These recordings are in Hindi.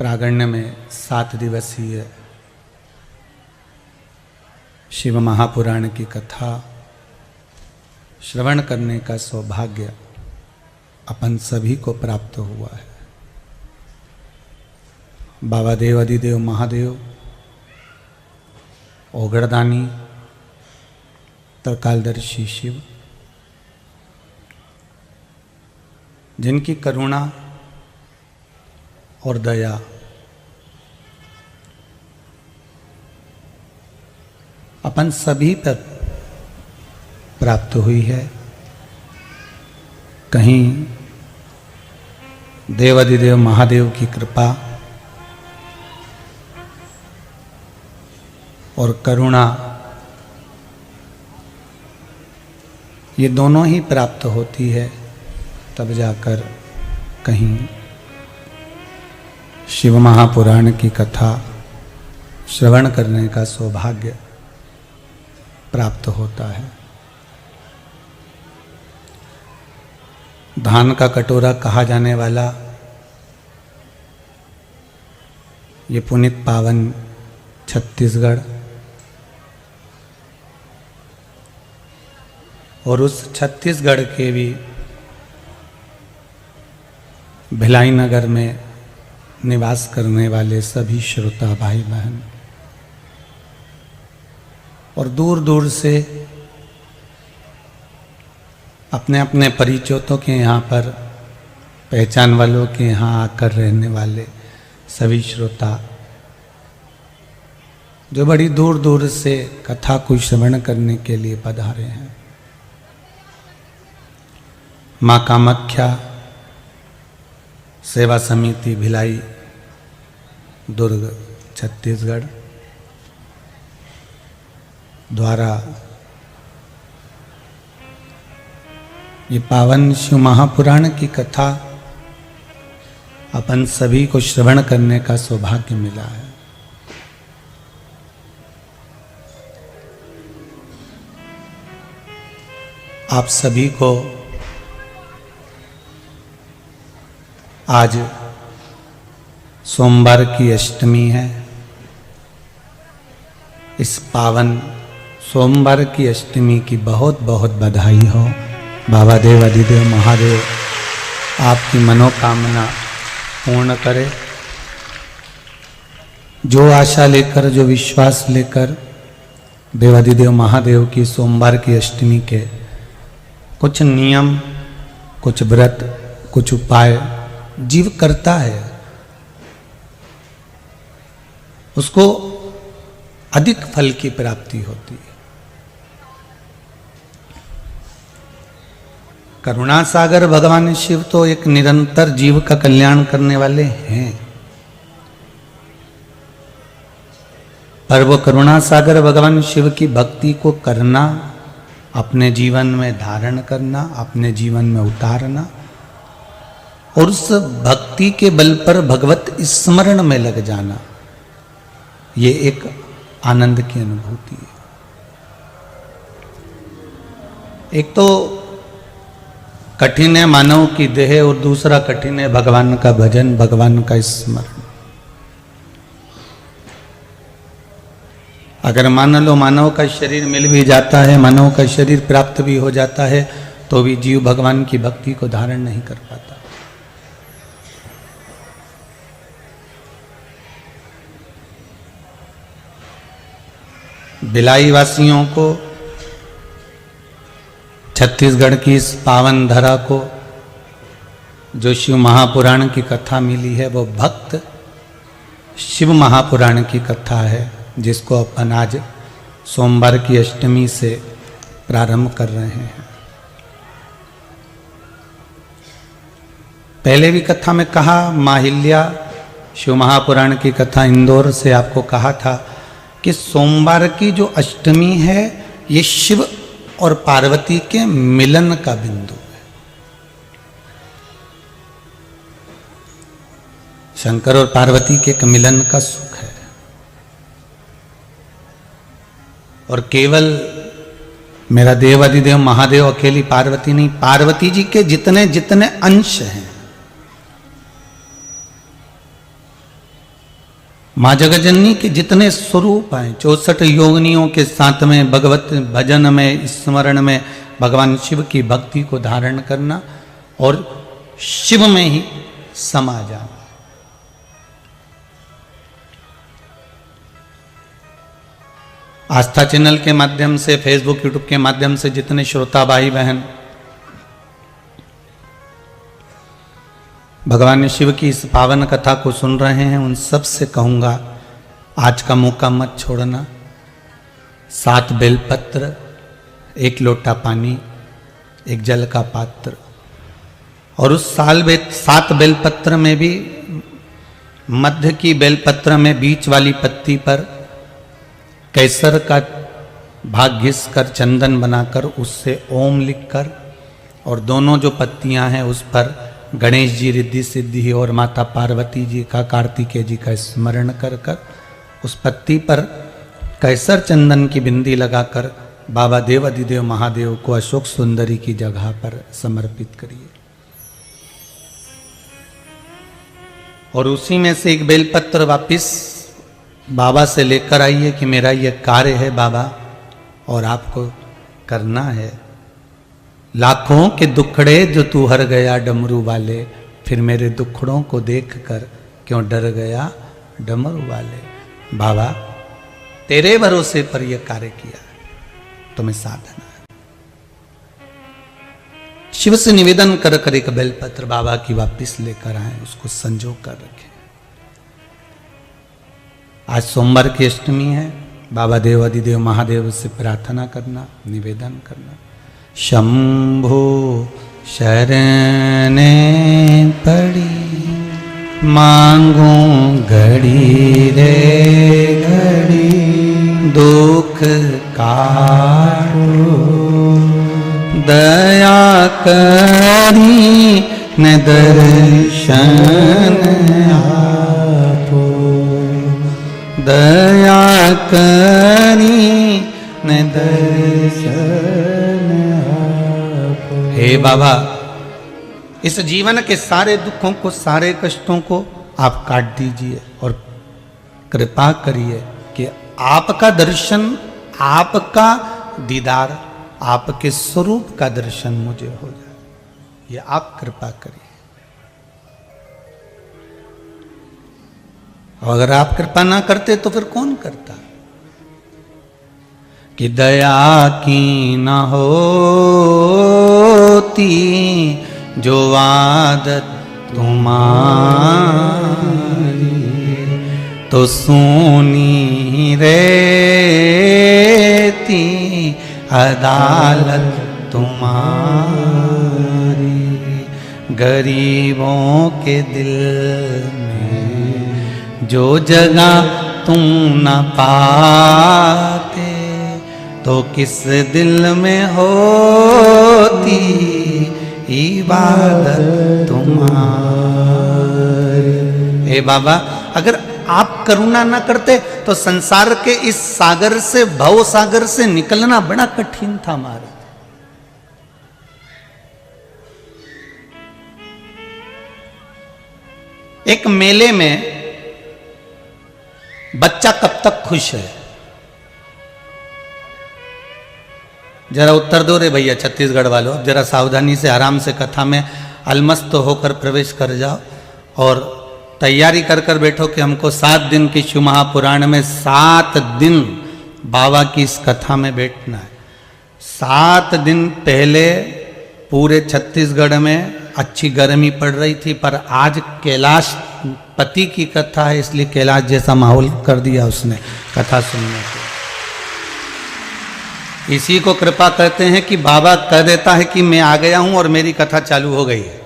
प्रागण्य में 7 दिवसीय शिव महापुराण की कथा श्रवण करने का सौभाग्य अपन सभी को प्राप्त हुआ है। बाबा देव अधिदेव महादेव, ओगड़दानी, त्रिकालदर्शी शिव, जिनकी करुणा और दया अपन सभी पर प्राप्त हुई है। कहीं देवाधिदेव महादेव की कृपा और करुणा, ये दोनों ही प्राप्त होती है, तब जाकर कहीं शिव महापुराण की कथा श्रवण करने का सौभाग्य प्राप्त होता है। धान का कटोरा कहा जाने वाला ये पुनीत पावन छत्तीसगढ़ और उस छत्तीसगढ़ के भी भिलाई नगर में निवास करने वाले सभी श्रोता भाई बहन और दूर दूर से अपने अपने परिचितों के यहाँ पर, पहचान वालों के यहाँ आकर रहने वाले सभी श्रोता जो बड़ी दूर दूर से कथा को श्रवण करने के लिए पधारे हैं। माँ कामाख्या सेवा समिति भिलाई दुर्ग छत्तीसगढ़ द्वारा ये पावन शिव महापुराण की कथा अपन सभी को श्रवण करने का सौभाग्य मिला है। आप सभी को आज सोमवार की अष्टमी है। इस पावन सोमवार की अष्टमी की बहुत बहुत बधाई हो। बाबा देव अधिदेव महादेव आपकी मनोकामना पूर्ण करे। जो आशा लेकर, जो विश्वास लेकर देवाधिदेव महादेव की सोमवार की अष्टमी के कुछ नियम, कुछ व्रत, कुछ उपाय जीव करता है, उसको अधिक फल की प्राप्ति होती है। करुणा सागर भगवान शिव तो एक निरंतर जीव का कल्याण करने वाले हैं, पर वो करुणा सागर भगवान शिव की भक्ति को करना, अपने जीवन में धारण करना, अपने जीवन में उतारना और उस भक्ति के बल पर भगवत स्मरण में लग जाना, ये एक आनंद की अनुभूति है। एक तो कठिन है मानव की देह और दूसरा कठिन है भगवान का भजन, भगवान का स्मरण। अगर मान लो मानव का शरीर मिल भी जाता है, मानव का शरीर प्राप्त भी हो जाता है, तो भी जीव भगवान की भक्ति को धारण नहीं कर पाता। भिलाई वासियों को, छत्तीसगढ़ की इस पावन धरा को जो शिव महापुराण की कथा मिली है, वो भक्त शिव महापुराण की कथा है, जिसको अपन आज सोमवार की अष्टमी से प्रारंभ कर रहे हैं। पहले भी कथा में कहा, माहिल्या शिव महापुराण की कथा इंदौर से आपको कहा था कि सोमवार की जो अष्टमी है, ये शिव और पार्वती के मिलन का बिंदु है। शंकर और पार्वती के एक मिलन का सुख है। और केवल मेरा देव अधिदेव महादेव अकेली पार्वती नहीं, पार्वती जी के जितने जितने अंश हैं माँ जगजननी के जितने स्वरूप हैं 64 योगिनियों के साथ में भगवत भजन में स्मरण में भगवान शिव की भक्ति को धारण करना और शिव में ही समा जाना। आस्था चैनल के माध्यम से, फेसबुक यूट्यूब के माध्यम से जितने श्रोता भाई बहन भगवान शिव की इस पावन कथा को सुन रहे हैं, उन सब से कहूँगा आज का मौका मत छोड़ना। 7 बेलपत्र, 1 लोटा पानी, 1 जल का पात्र, और उस 7 बेलपत्र में भी मध्य की बेलपत्र में बीच वाली पत्ती पर केसर का भाग घिस कर चंदन बनाकर उससे ओम लिखकर, और दोनों जो पत्तियां हैं उस पर गणेश जी, रिद्धि सिद्धि और माता पार्वती जी का, कार्तिकेय जी का स्मरण कर कर उस पत्ती पर केसर चंदन की बिंदी लगाकर बाबा देवाधिदेव महादेव को अशोक सुंदरी की जगह पर समर्पित करिए। और उसी में से 1 बेलपत्र वापिस बाबा से लेकर आइए कि मेरा ये कार्य है बाबा और आपको करना है। लाखों के दुखड़े जो तू हर गया डमरू वाले, फिर मेरे दुखड़ों को देखकर क्यों डर गया डमरू वाले। बाबा तेरे भरोसे पर यह कार्य किया, तुम्हें साधना है। शिव से निवेदन कर कर 1 बेलपत्र बाबा की वापिस लेकर आए, उसको संजो कर रखे। आज सोमवार की अष्टमी है, बाबा देवाधिदेव महादेव से प्रार्थना करना, निवेदन करना। शंभो शरणे पड़ी मांगू घड़ी रे घड़ी, दुख काटो दया करी न दर्शन आपो, दया करी न दर्शन आपो। हे बाबा, इस जीवन के सारे दुखों को, सारे कष्टों को आप काट दीजिए और कृपा करिए कि आपका दर्शन, आपका दीदार, आपके स्वरूप का दर्शन मुझे हो जाए, ये आप कृपा करिए। और अगर आप कृपा ना करते तो फिर कौन करता? कि दया की ना होती जो आदत तुम्हारी, तो सोनी रहती अदालत तुम्हारी। गरीबों के दिल में जो जगह तुम न पाते, तो किस दिल में होती इबादत तुम्हारी। हे बाबा, अगर आप करुणा ना करते तो संसार के इस सागर से, भव सागर से निकलना बड़ा कठिन था हमारा। एक मेले में बच्चा कब तक खुश है? जरा उत्तर दो रे भैया छत्तीसगढ़ वालों, जरा सावधानी से आराम से कथा में अलमस्त होकर प्रवेश कर जाओ और तैयारी कर कर बैठो कि हमको 7 दिन की शिव महापुराण में 7 दिन बाबा की इस कथा में बैठना है। 7 दिन पहले पूरे छत्तीसगढ़ में अच्छी गर्मी पड़ रही थी, पर आज कैलाश पति की कथा है, इसलिए कैलाश जैसा माहौल कर दिया उसने कथा सुनने को। इसी को कृपा कहते हैं कि बाबा कह देता है कि मैं आ गया हूं और मेरी कथा चालू हो गई है।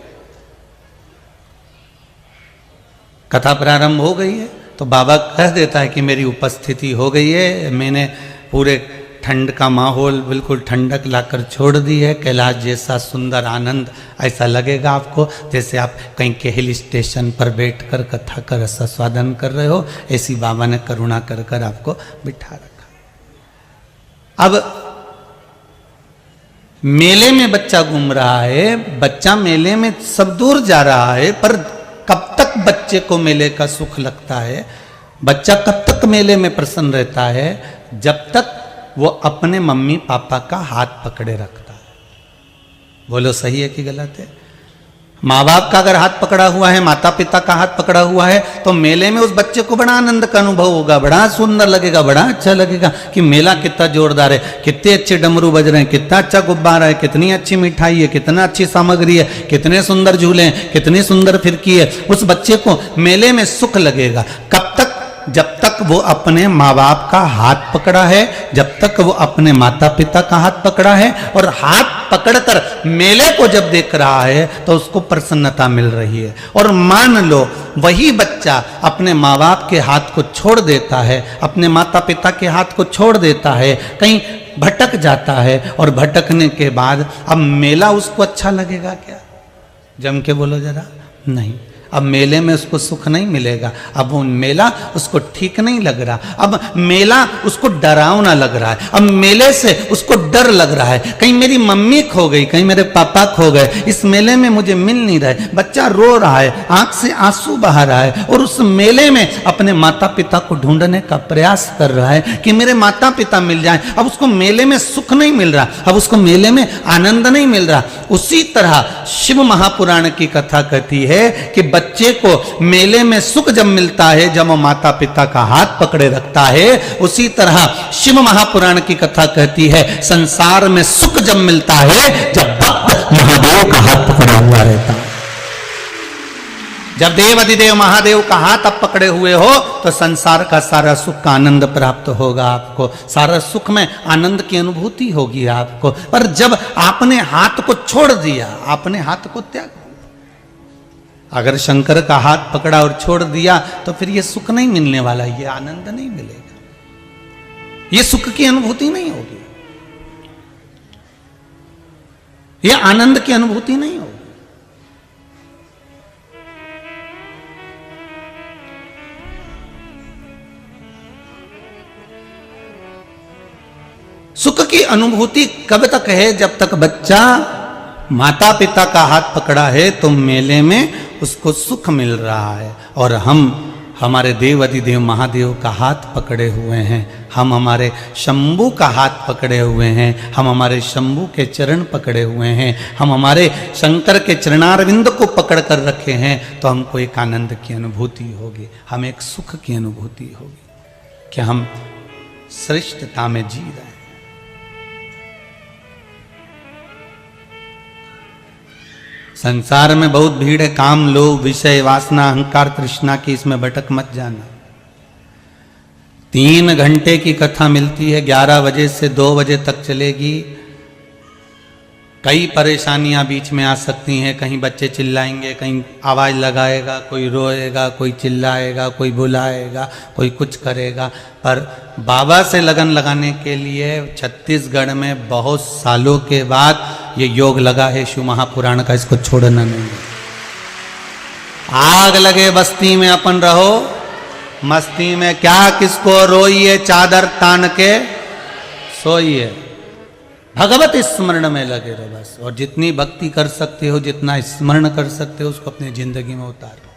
कथा प्रारंभ हो गई है तो बाबा कह देता है कि मेरी उपस्थिति हो गई है, मैंने पूरे ठंड का माहौल बिल्कुल ठंडक लाकर छोड़ दी है। कैलाश जैसा सुंदर आनंद ऐसा लगेगा आपको जैसे आप कहीं के हिल स्टेशन पर बैठकर कथा का रसास्वादन कर रहे हो, ऐसी बाबा ने करुणा कर कर आपको बिठा रखा। अब मेले में बच्चा घूम रहा है, बच्चा मेले में सब दूर जा रहा है, पर कब तक बच्चे को मेले का सुख लगता है? बच्चा कब तक मेले में प्रसन्न रहता है? जब तक वो अपने मम्मी पापा का हाथ पकड़े रखता है। बोलो सही है कि गलत है? माँ बाप का अगर हाथ पकड़ा हुआ है, माता पिता का हाथ पकड़ा हुआ है, तो मेले में उस बच्चे को बड़ा आनंद का अनुभव होगा, बड़ा सुंदर लगेगा, बड़ा अच्छा लगेगा कि मेला कितना जोरदार है, कितने अच्छे डमरू बज रहे हैं, कितना अच्छा गुब्बारा है, कितनी अच्छी मिठाई है, कितना अच्छी सामग्री है, कितने सुंदर झूले हैं, कितनी सुंदर फिरकी है। उस बच्चे को मेले में सुख लगेगा। कब तक? जब तक वो अपने माँ बाप का हाथ पकड़ा है, जब तक वो अपने माता पिता का हाथ पकड़ा है, और हाथ पकड़कर मेले को जब देख रहा है तो उसको प्रसन्नता मिल रही है। और मान लो वही बच्चा अपने माँ बाप के हाथ को छोड़ देता है, अपने माता पिता के हाथ को छोड़ देता है, कहीं भटक जाता है, और भटकने के बाद अब मेला उसको अच्छा लगेगा क्या? जम के बोलो जरा। नहीं। अब मेले में उसको सुख नहीं मिलेगा। अब वो मेला उसको ठीक नहीं लग रहा। अब मेला उसको डरावना लग रहा है। अब मेले से उसको डर लग रहा है, कहीं मेरी मम्मी खो गई, कहीं मेरे पापा खो गए, इस मेले में मुझे मिल नहीं रहे। बच्चा रो रहा है, आंख से आंसू बहा रहा है, और उस मेले में अपने माता पिता को ढूंढने का प्रयास कर रहा है कि मेरे माता पिता मिल जाएं। अब उसको मेले में सुख नहीं मिल रहा, अब उसको मेले में आनंद नहीं मिल रहा। उसी तरह शिव महापुराण की कथा कहती है कि बच्चे को मेले में सुख जब मिलता है, जब वो माता पिता का हाथ पकड़े रखता है, उसी तरह शिव महापुराण की कथा कहती है संसार में सुख जब मिलता है जब भक्त महादेव का हाथ पकड़ा हुआ रहता है। जब देव अधिदेव महादेव का हाथ आप पकड़े हुए हो तो संसार का सारा सुख का आनंद प्राप्त होगा आपको, सारा सुख में आनंद की अनुभूति होगी आपको। पर जब आपने हाथ को छोड़ दिया, आपने हाथ को त्याग, अगर शंकर का हाथ पकड़ा और छोड़ दिया तो फिर ये सुख नहीं मिलने वाला, ये आनंद नहीं मिलेगा, ये सुख की अनुभूति नहीं होगी, ये आनंद की अनुभूति नहीं होगी। सुख की अनुभूति कब तक है? जब तक बच्चा माता पिता का हाथ पकड़ा है तो मेले में उसको सुख मिल रहा है। और हम हमारे देव अधिदेव महादेव का हाथ पकड़े हुए हैं, हम हमारे शंभू का हाथ पकड़े हुए हैं, हम हमारे शंभू के चरण पकड़े हुए हैं, हम हमारे शंकर के चरणारविंद को पकड़ कर रखे हैं, तो हमको एक आनंद की अनुभूति होगी, हमें एक सुख की अनुभूति होगी कि हम श्रेष्ठता में जी रहे हैं। संसार में बहुत भीड़ है, काम लोभ विषय वासना अहंकार तृष्णा की, इसमें भटक मत जाना। 3 घंटे की कथा मिलती है, 11 बजे से 2 बजे तक चलेगी। कई परेशानियां बीच में आ सकती हैं, कहीं बच्चे चिल्लाएंगे, कहीं आवाज़ लगाएगा, कोई रोएगा, कोई चिल्लाएगा, कोई बुलाएगा, कोई कुछ करेगा। पर बाबा से लगन लगाने के लिए छत्तीसगढ़ में बहुत सालों के बाद ये योग लगा है शिव महापुराण का, इसको छोड़ना नहीं। आग लगे बस्ती में अपन रहो, मस्ती में क्या किसको रोइए, चादर तान के सोइए, भगवत स्मरण में लगे रहो बस। और जितनी भक्ति कर सकते हो, जितना स्मरण कर सकते हो, उसको अपनी जिंदगी में उतारो,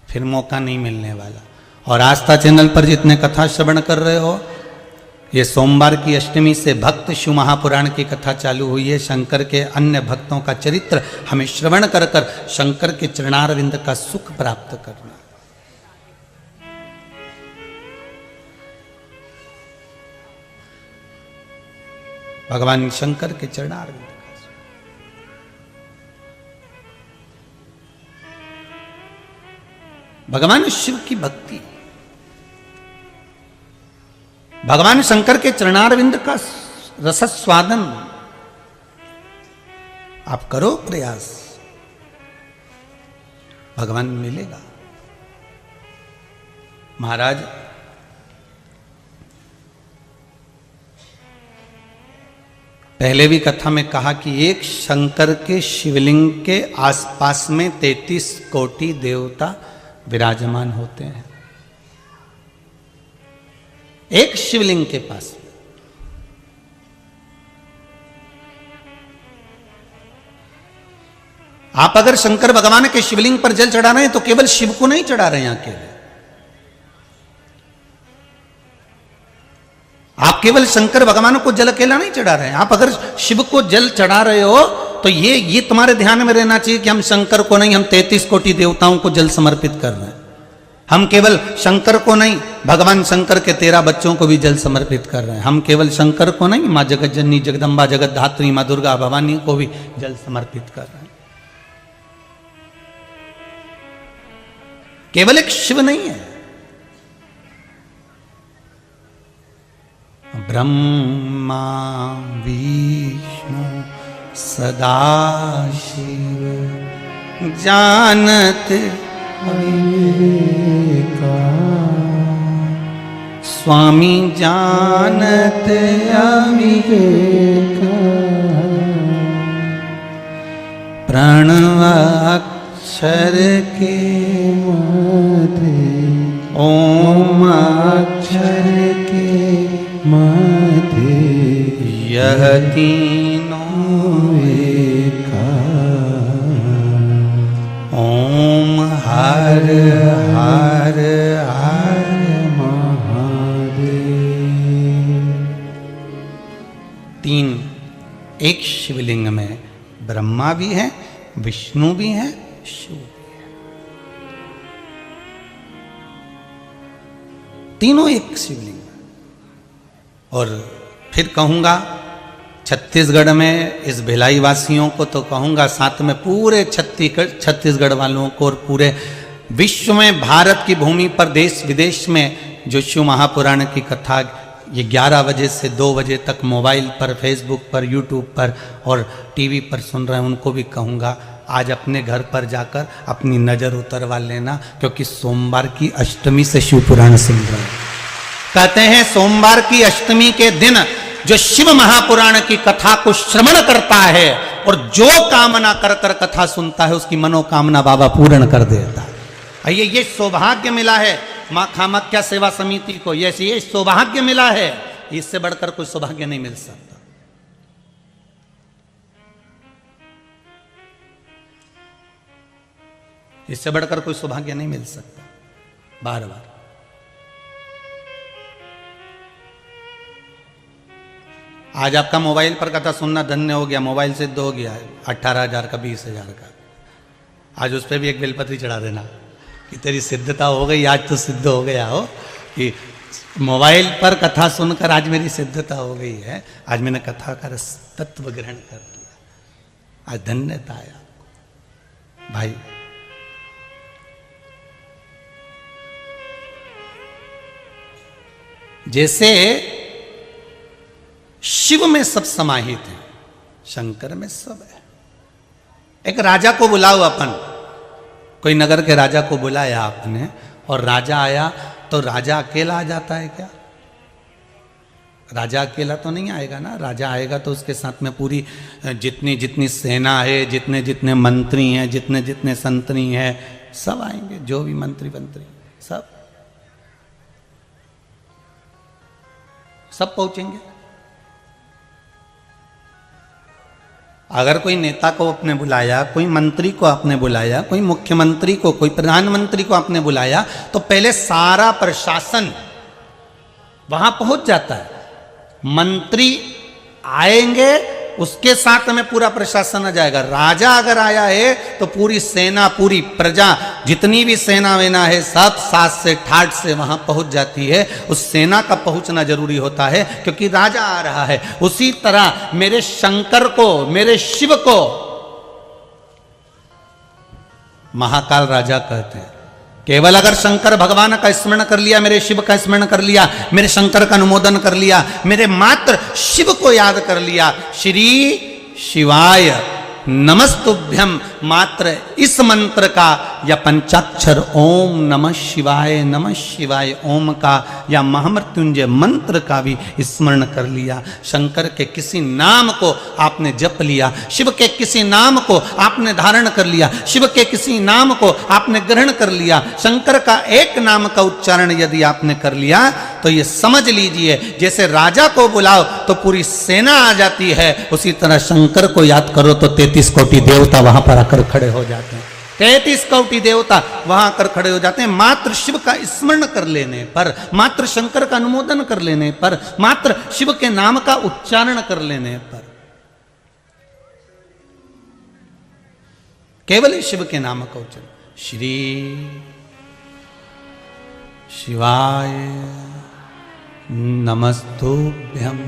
फिर मौका नहीं मिलने वाला। और आस्था चैनल पर जितने कथा श्रवण कर रहे हो, ये सोमवार की अष्टमी से भक्त शिव महापुराण की कथा चालू हुई है। शंकर के अन्य भक्तों का चरित्र हमें श्रवण कर कर शंकर के चरणारविंद का सुख प्राप्त करना। भगवान शंकर के चरणारविंद का सुख। भगवान शिव की भक्ति, भगवान शंकर के चरणारविंद का रसस्वादन आप करो प्रयास, भगवान मिलेगा। महाराज पहले भी कथा में कहा कि एक शंकर के शिवलिंग के आसपास में 33 कोटि देवता विराजमान होते हैं, एक शिवलिंग के पास। आप अगर शंकर भगवान के शिवलिंग पर जल चढ़ा रहे हैं तो केवल शिव को नहीं चढ़ा रहे हैं अकेले, आप केवल शंकर भगवान को जल अकेला नहीं चढ़ा रहे हैं, आप अगर शिव को जल चढ़ा रहे हो तो ये तुम्हारे ध्यान में रहना चाहिए कि हम शंकर को नहीं, हम 33 कोटि देवताओं को जल समर्पित कर रहे हैं। हम केवल शंकर को नहीं, भगवान शंकर के 13 बच्चों को भी जल समर्पित कर रहे हैं। हम केवल शंकर को नहीं, माँ जगत जननी जगदम्बा जगत धात्री माँ दुर्गा भवानी को भी जल समर्पित कर रहे हैं। केवल एक शिव नहीं है, ब्रह्मा विष्णु सदाशिव जानत अविवेका, स्वामी जानत अविवेका, प्रणव अक्षर के मध्य ओम अक्षर के मध्य यह तीनों एका, ओम हर हर हर महादेव। 3 एक शिवलिंग में ब्रह्मा भी है, विष्णु भी है, शिव भी है, तीनों एक शिवलिंग। और फिर कहूंगा छत्तीसगढ़ में इस भिलाई वासियों को तो कहूंगा, साथ में पूरे छत्तीसगढ़ वालों को और पूरे विश्व में, भारत की भूमि पर देश विदेश में जो शिव महापुराण की कथा ये 11 बजे से 2 बजे तक मोबाइल पर, फेसबुक पर, यूट्यूब पर और टीवी पर सुन रहे हैं, उनको भी कहूंगा आज अपने घर पर जाकर अपनी नज़र उतरवा लेना, क्योंकि सोमवार की अष्टमी से शिव पुराण सुन रहे हैं। कहते हैं सोमवार की अष्टमी के दिन जो शिव महापुराण की कथा को श्रवण करता है और जो कामना कर कर कथा सुनता है उसकी मनोकामना बाबा पूर्ण कर देता है। ये सौभाग्य मिला है माँ कामाख्या सेवा समिति को, ये सौभाग्य मिला है, इससे बढ़कर कोई सौभाग्य नहीं मिल सकता। इससे बढ़कर कोई सौभाग्य नहीं मिल सकता। बार बार आज आपका मोबाइल पर कथा सुनना धन्य हो गया, मोबाइल सिद्ध हो गया 18,000 का 20,000 का। आज उस पर भी एक बेलपत्री चढ़ा देना कि तेरी सिद्धता हो गई, आज तो सिद्ध हो गया हो कि मोबाइल पर कथा सुनकर आज मेरी सिद्धता हो गई है, आज मैंने कथा का रस तत्व ग्रहण कर लिया, आज धन्यता है आपको। भाई जैसे शिव में सब समाहित है, शंकर में सब है। एक राजा को बुलाओ, अपन कोई नगर के राजा को बुलाया आपने और राजा आया, तो राजा अकेला आ जाता है क्या? राजा अकेला तो नहीं आएगा ना, राजा आएगा तो उसके साथ में पूरी जितनी जितनी सेना है, जितने जितने मंत्री हैं, जितने जितने संतरी हैं, सब आएंगे, जो भी मंत्री सब पहुंचेंगे। अगर कोई नेता को आपने बुलाया, कोई मंत्री को आपने बुलाया, कोई मुख्यमंत्री को, कोई प्रधानमंत्री को आपने बुलाया, तो पहले सारा प्रशासन वहां पहुंच जाता है। मंत्री आएंगे, उसके साथ में पूरा प्रशासन आ जाएगा। राजा अगर आया है तो पूरी सेना, पूरी प्रजा, जितनी भी सेना वेना है, सब साथ से ठाठ से वहां पहुंच जाती है। उस सेना का पहुंचना जरूरी होता है क्योंकि राजा आ रहा है। उसी तरह मेरे शंकर को, मेरे शिव को महाकाल राजा कहते हैं। केवल अगर शंकर भगवान का स्मरण कर लिया, मेरे शिव का स्मरण कर लिया, मेरे शंकर का अनुमोदन कर लिया, मेरे मात्र शिव को याद कर लिया, श्री शिवाय नमस्तुभ्यम, मात्र इस मंत्र का या पंचाक्षर ओम नमः शिवाय ओम का या महामृत्युंजय मंत्र का भी स्मरण कर लिया। शंकर के किसी नाम को आपने जप लिया, शिव के किसी नाम को आपने धारण कर लिया, शिव के किसी नाम को आपने ग्रहण कर लिया, शंकर का एक नाम का उच्चारण यदि आपने कर लिया तो ये समझ लीजिए जैसे राजा को बुलाओ तो पूरी सेना आ जाती है, उसी तरह शंकर को याद करो तो 33 कोटि देवता वहां पर आकर खड़े हो जाते हैं। 33 कोटि देवता वहां आकर खड़े हो जाते हैं। मात्र शिव का स्मरण कर लेने पर, मात्र शंकर का अनुमोदन कर लेने पर, मात्र शिव के नाम का उच्चारण कर लेने पर, केवल शिव के नाम का उच्चारण, श्री शिवाय नमस्तुभ्यं,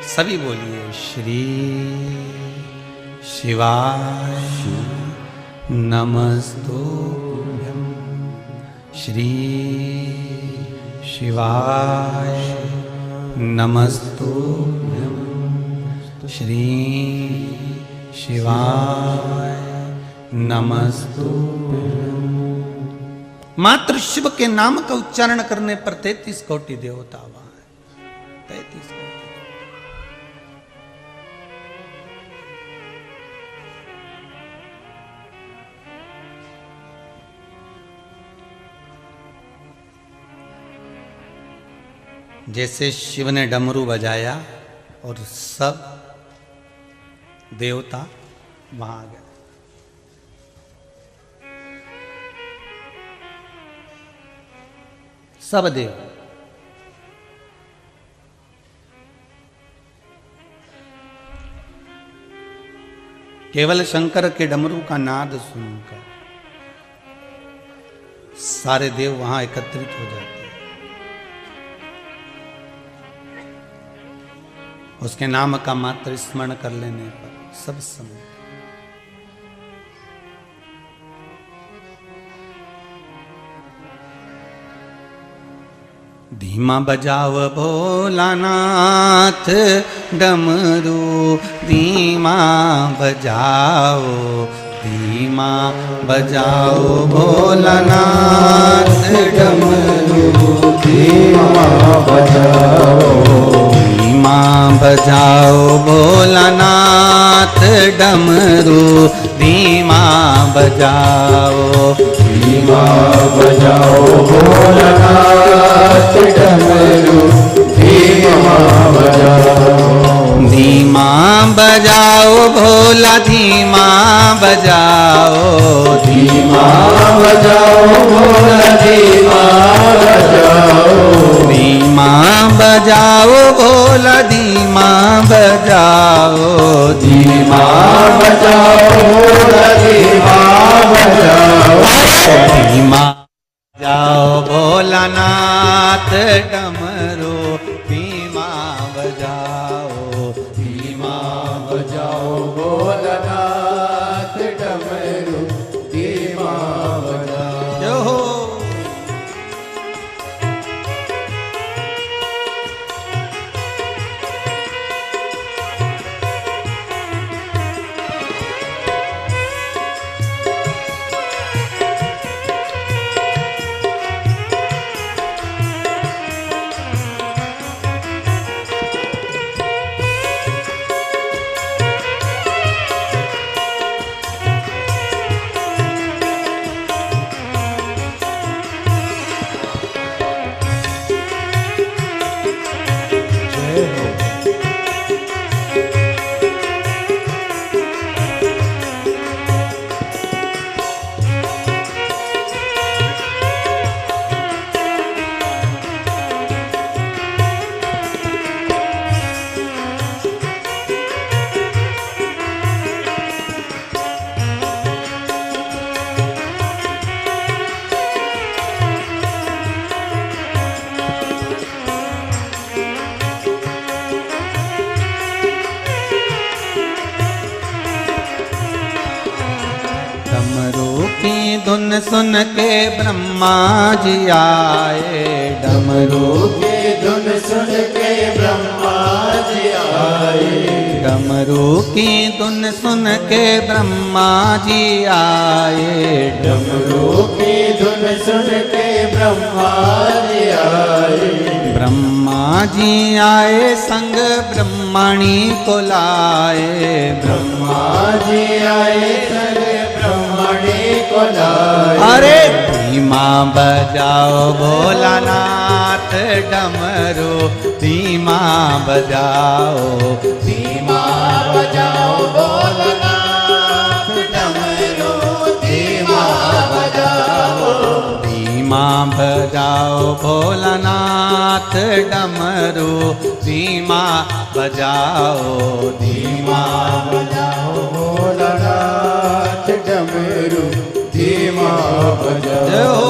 सभी बोलिए श्री शिवाय नमस्तुभ्यं, श्री शिवाय नमस्तुभ्यं, श्री शिवाय नमस्तुभ्यं। मात्र शिव के नाम का उच्चारण करने पर 33 कोटि देवता वहां है। 33 कोटि। जैसे शिव ने डमरू बजाया और सब देवता वहां आ गए। सब देव केवल शंकर के डमरू का नाद सुनकर सारे देव वहां एकत्रित हो जाते हैं। उसके नाम का मात्र स्मरण कर लेने पर सब समय धीमा बजाव भोलानाथ डमरू, धीमा बजाओ, धीमा बजाओ भोलानाथ डमरू, धीमा बजाओ, धीमा बजाओ भोलानाथ डमरू, धीमा बजाओ, धीमा बजाओ भोलानाथ डमरू, धीमा बजाओ, धीमा बजाओ भोला, धीमा बजाओ, धीमा बजाओ भोला, धीमा बजाओ, धीमा बजाओ भोला, धीमा बजाओ, धीमा बजाओ भोला, धीमा बजाओ, धीमा बजाओ भोलानाथ डमरू, धीमा बजाओ, धीमा बजाओ भोलानाथ डमरू, धीमा बजाओ। धुन सुन के ब्रह्मा जी आए, डमरू की धुन सुन के ब्रह्मा जी आए, डमरू की धुन सुन के ब्रह्मा जी आए, डमरू की धुन सुन के ब्रह्मा जी आए, ब्रह्मा जी आए संग ब्रह्मणी को लाए, ब्रह्मा जी आए संग ब्रह्मणी को लाए। अरे धीमा बजाओ भोलानाथ डमरू, धीमा बजाओ, धीमा बजाओ भोलानाथ डमरू, बजाओ भोलानाथ डमरू धीमा बजाओ धीमा बजाओ भोलानाथ डमरू धीमा बजाओ।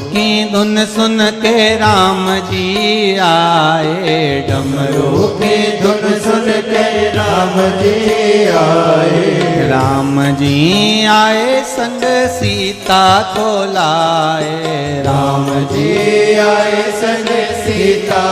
की धुन सुन के राम जी आए डमरू की धुन सुन के राम जी आए। राम जी आए संग सीता को लाए राम जी आए संग सीता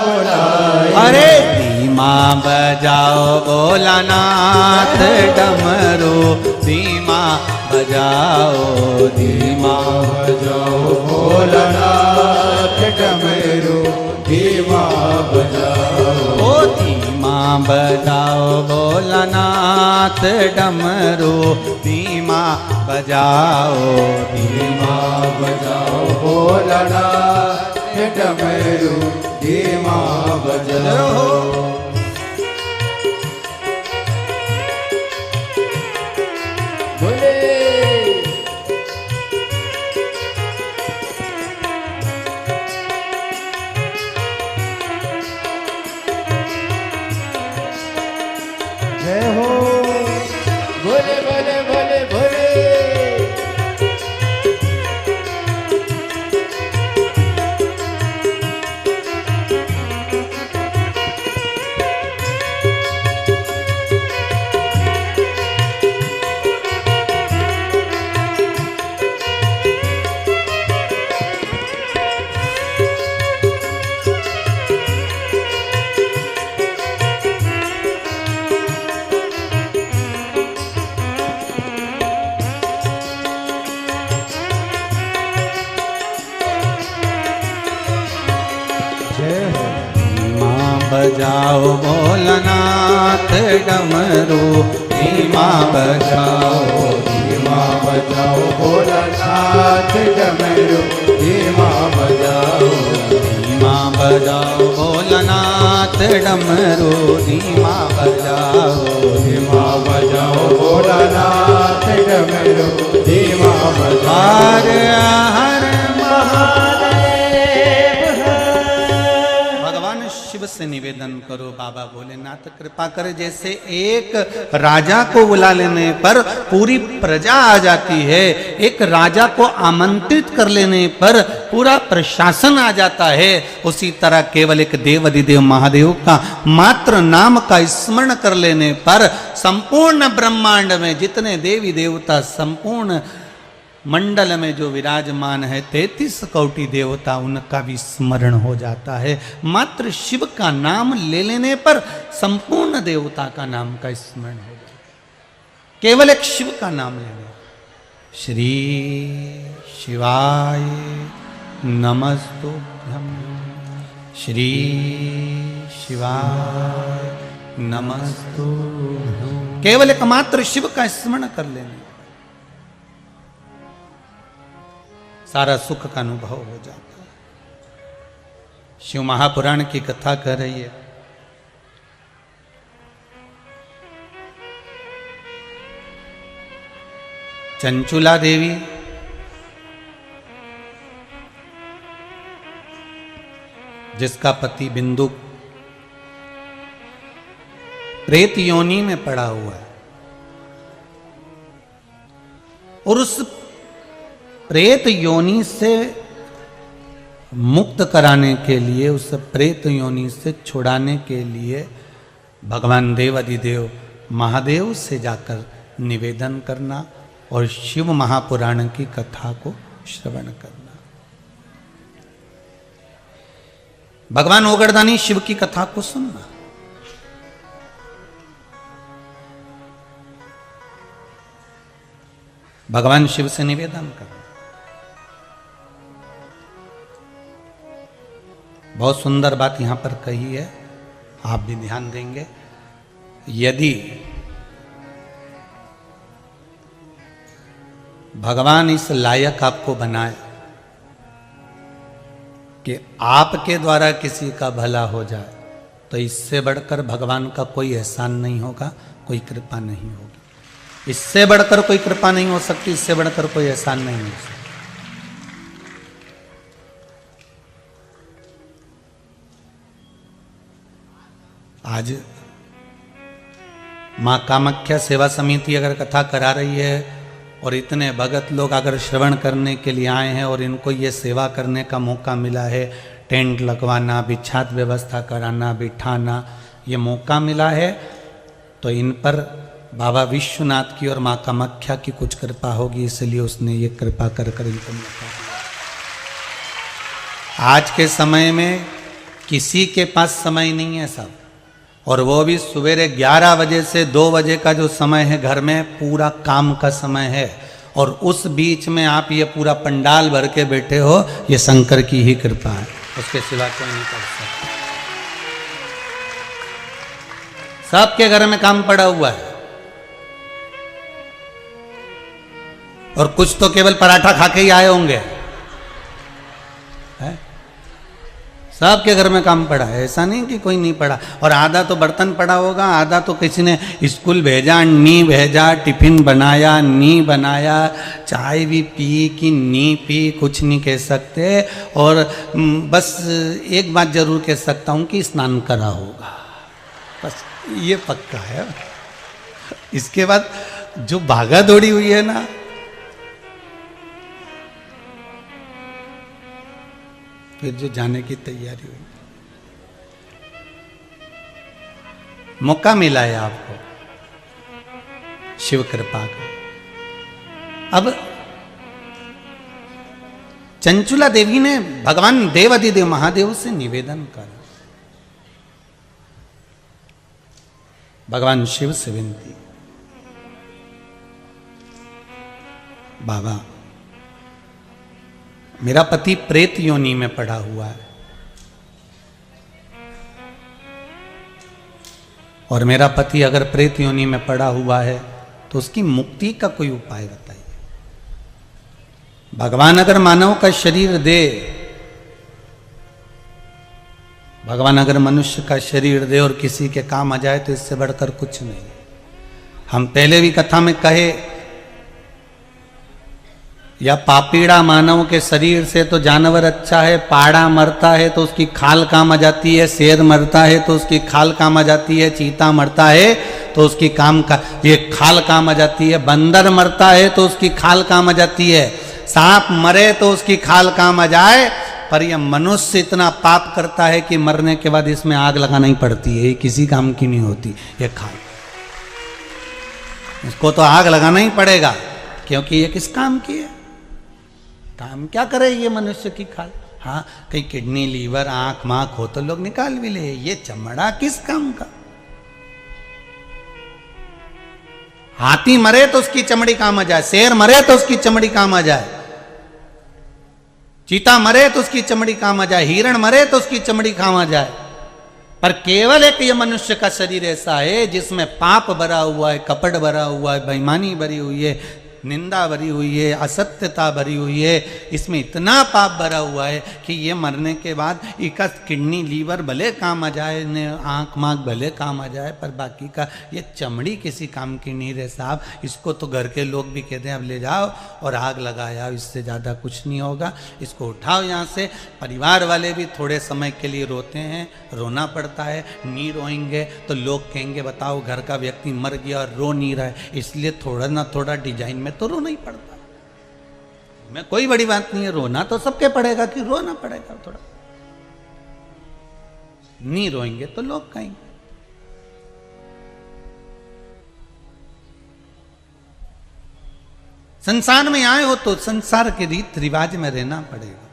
को लाए। अरे धीमा बजाओ भोलानाथ डमरू धीमा बजाओ धीमा बजाओ भोलानाथ डमरू धीमा बजाओ। ओ धीमा बजाओ भोलानाथ डमरू धीमा बजाओ धीमा बजाओ भोलानाथ डमरू धीमा बजाओ। जय हो भोले भोले भोले भोले। बजाओ भोलानाथ डमरू धीमा बजाओ धीमा बजाओ भोलानाथ डमरू धीमा बजाओ। धीमा बजाओ भोलानाथ डमरू धीमा बजाओ धीमा बजाओ भोलानाथ डमरू धीमा बजाओ। हर हर महादेव। भगवान शिव से निवेदन करो बाबा भोलेनाथ कृपा करे, जैसे एक राजा को बुला लेने पर पूरी प्रजा आ जाती है, एक राजा को आमंत्रित कर लेने पर पूरा प्रशासन आ जाता है, उसी तरह केवल एक देव अधिदेव महादेव का मात्र नाम का स्मरण कर लेने पर संपूर्ण ब्रह्मांड में जितने देवी देवता संपूर्ण मंडल में जो विराजमान है 33 कोटि देवता उनका भी स्मरण हो जाता है। मात्र शिव का नाम ले लेने पर संपूर्ण देवता का नाम का स्मरण हो जाता है, केवल एक शिव का नाम लेने। श्री शिवाय नमस्तुभ्यं, श्री शिवाय नमस्तुभ्यं। केवल एक मात्र शिव का स्मरण कर लेने सारा सुख का अनुभव हो जाता है। शिव महापुराण की कथा कह रही है, चंचुला देवी जिसका पति बिंदु प्रेत योनि में पड़ा हुआ है, और उस प्रेत योनि से मुक्त कराने के लिए, उस प्रेत योनि से छुड़ाने के लिए भगवान देवाधिदेव महादेव से जाकर निवेदन करना और शिव महापुराण की कथा को श्रवण करना। भगवान ओगरदानी शिव की कथा को सुनना। भगवान शिव से निवेदन करना। बहुत सुंदर बात यहां पर कही है, आप भी ध्यान देंगे। यदि भगवान इस लायक आपको बनाए कि आपके द्वारा किसी का भला हो जाए, तो इससे बढ़कर भगवान का कोई एहसान नहीं होगा, कोई कृपा नहीं होगी। इससे बढ़कर कोई कृपा नहीं हो सकती, इससे बढ़कर कोई एहसान नहीं हो सकता। आज मां कामाख्या सेवा समिति अगर कथा करा रही है और इतने भगत लोग अगर श्रवण करने के लिए आए हैं और इनको ये सेवा करने का मौका मिला है, टेंट लगवाना, बिछात व्यवस्था कराना, बिठाना, ये मौका मिला है, तो इन पर बाबा विश्वनाथ की और मां कामाख्या की कुछ कृपा होगी, इसलिए उसने ये कृपा कर इनको मौका दिया। आज के समय में किसी के पास समय नहीं है सब, और वो भी सवेरे 11 बजे से 2 बजे का जो समय है घर में पूरा काम का समय है, और उस बीच में आप ये पूरा पंडाल भर के बैठे हो, ये शंकर की ही कृपा है, उसके सिवा कोई नहीं कर सकता। सबके घर में काम पड़ा हुआ है, और कुछ तो केवल पराठा खा के ही आए होंगे, सबके घर में काम पड़ा है, ऐसा नहीं कि कोई नहीं पड़ा। और आधा तो बर्तन पड़ा होगा, आधा तो किसी ने स्कूल भेजा, नी भेजा, टिफिन बनाया, नी बनाया, चाय भी पी कि नी पी, कुछ नहीं कह सकते। और बस एक बात जरूर कह सकता हूँ कि स्नान करा होगा, बस ये पक्का है। इसके बाद जो भागा दौड़ी हुई है ना, फिर जो जाने की तैयारी हुई, मौका मिला है आपको शिव कृपा का। अब चंचुला देवी ने भगवान देवाधिदेव महादेव से निवेदन करा, भगवान शिव से विनती, बाबा मेरा पति प्रेत योनि में पड़ा हुआ है, और मेरा पति अगर प्रेत योनि में पड़ा हुआ है तो उसकी मुक्ति का कोई उपाय बताइए। भगवान अगर मानव का शरीर दे, भगवान अगर मनुष्य का शरीर दे और किसी के काम आ जाए, तो इससे बढ़कर कुछ नहीं। हम पहले भी कथा में कहे, या पापीड़ा मानव के शरीर से तो जानवर अच्छा है, पाड़ा मरता है तो उसकी खाल काम आ जाती है, शेर मरता है तो उसकी खाल काम आ जाती है, चीता मरता है तो उसकी ये खाल काम आ जाती है, बंदर मरता है तो उसकी खाल काम आ जाती है, सांप मरे तो उसकी खाल काम आ जाए। पर यह मनुष्य इतना पाप करता है कि मरने के बाद इसमें आग लगाना ही पड़ती है, ये किसी काम की नहीं होती। ये खाल, इसको तो आग लगाना ही पड़ेगा, क्योंकि ये किस काम की है, काम क्या करे ये मनुष्य की खाल। हाँ, कहीं किडनी, लीवर, आंख मांख हो तो लोग निकाल भी ले, ये चमड़ा किस काम का। हाथी मरे तो उसकी चमड़ी काम आ जाए, शेर मरे तो उसकी चमड़ी काम आ जाए, चीता मरे तो उसकी चमड़ी काम आ जाए, हिरण मरे तो उसकी चमड़ी काम आ जाए। पर केवल एक ये मनुष्य का शरीर ऐसा है जिसमें पाप भरा हुआ है, कपट भरा हुआ है, बेईमानी भरी हुई है, निंदा भरी हुई है, असत्यता भरी हुई है, इसमें इतना पाप भरा हुआ है कि ये मरने के बाद इसका किडनी लीवर भले काम आ जाए, आँख माँख भले काम आ जाए, पर बाकी का ये चमड़ी किसी काम की नहीं रहे साहब। इसको तो घर के लोग भी कहते हैं अब ले जाओ और आग लगाया, इससे ज़्यादा कुछ नहीं होगा, इसको उठाओ यहाँ से। परिवार वाले भी थोड़े समय के लिए रोते हैं, रोना पड़ता है। नहीं रोएंगे तो लोग कहेंगे बताओ घर का व्यक्ति मर गया और रो नहीं रहा है, इसलिए थोड़ा ना थोड़ा डिजाइन में तो रोना ही पड़ता है। मैं कोई बड़ी बात नहीं है, रोना तो सबके पड़ेगा कि रोना पड़ेगा थोड़ा। नहीं रोएंगे तो लोग कहेंगे। संसार में आए हो तो संसार के रीत रिवाज में रहना पड़ेगा।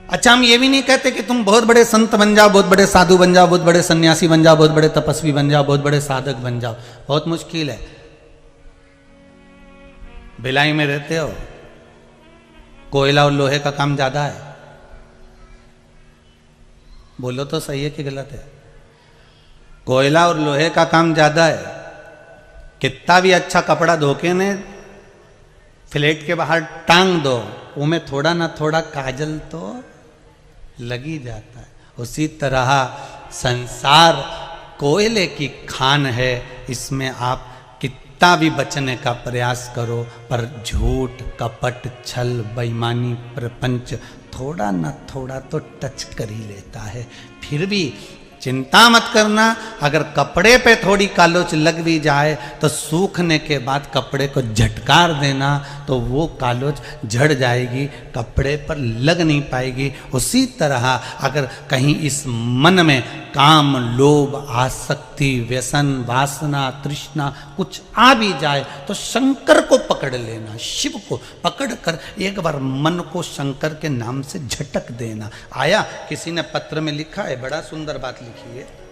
अच्छा, हम ये भी नहीं कहते कि तुम बहुत बड़े संत बन जाओ, बहुत बड़े साधु बन जाओ, बहुत बड़े सन्यासी बन जाओ, बहुत बड़े तपस्वी बन जाओ, बहुत बड़े साधक बन जाओ। बहुत मुश्किल है। भिलाई में रहते हो, कोयला और लोहे का काम ज्यादा है। बोलो तो सही है कि गलत है? कोयला और लोहे का काम ज्यादा है। कितना भी अच्छा कपड़ा धोके ने फ्लेट के बाहर टांग दो, उनमें थोड़ा ना थोड़ा काजल तो लग ही जाता है। उसी तरह संसार कोयले की खान है, इसमें आप कितना भी बचने का प्रयास करो, पर झूठ, कपट, छल, बेईमानी, प्रपंच थोड़ा ना थोड़ा तो टच कर ही लेता है। फिर भी चिंता मत करना, अगर कपड़े पे थोड़ी कालोच लग भी जाए तो सूखने के बाद कपड़े को झटकार देना तो वो कालोच झड़ जाएगी, कपड़े पर लग नहीं पाएगी। उसी तरह अगर कहीं इस मन में काम, लोभ, आसक्ति, व्यसन, वासना, तृष्णा कुछ आ भी जाए तो शंकर को पकड़ लेना, शिव को पकड़ कर एक बार मन को शंकर के नाम से झटक देना। आया किसी ने पत्र में लिखा है, बड़ा सुंदर बात लिखी है।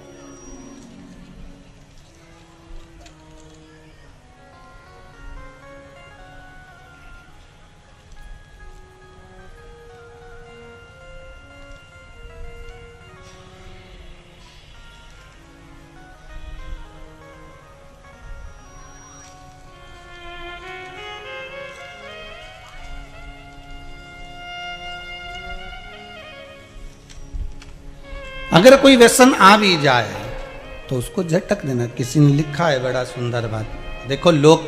अगर कोई व्यसन आ भी जाए तो उसको झटक देना। किसी ने लिखा है बड़ा सुंदर बात। देखो, लोग